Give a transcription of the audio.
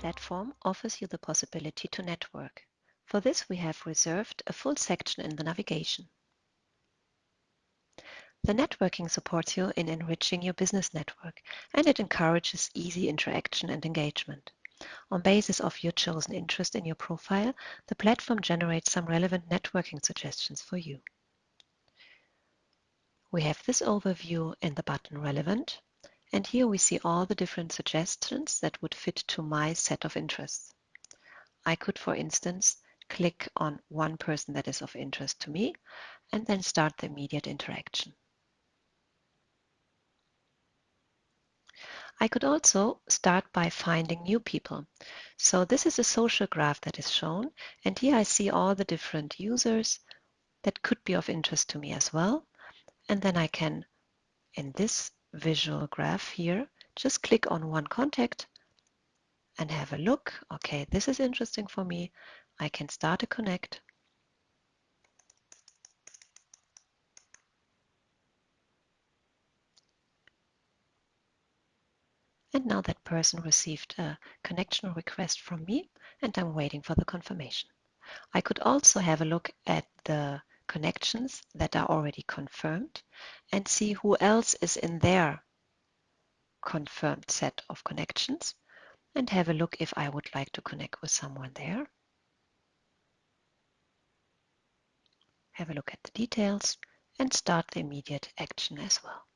platform offers you the possibility to network. For this, we have reserved a full section in the navigation. The networking supports you in enriching your business network, and it encourages easy interaction and engagement. On basis of your chosen interest in your profile, the platform generates some relevant networking suggestions for you. We have this overview in the button Relevant, and here we see all the different suggestions that would fit to my set of interests. I could, for instance, click on one person that is of interest to me and then start the immediate interaction. I could also start by finding new people. So this is a social graph that is shown, and here I see all the different users that could be of interest to me as well. And then I can, in this visual graph here, just click on one contact and have a look. Okay, this is interesting for me. I can start a connect. And now that person received a connection request from me, and I'm waiting for the confirmation. I could also have a look at the connections that are already confirmed and see who else is in their confirmed set of connections and have a look if I would like to connect with someone there. Have a look at the details and start the immediate action as well.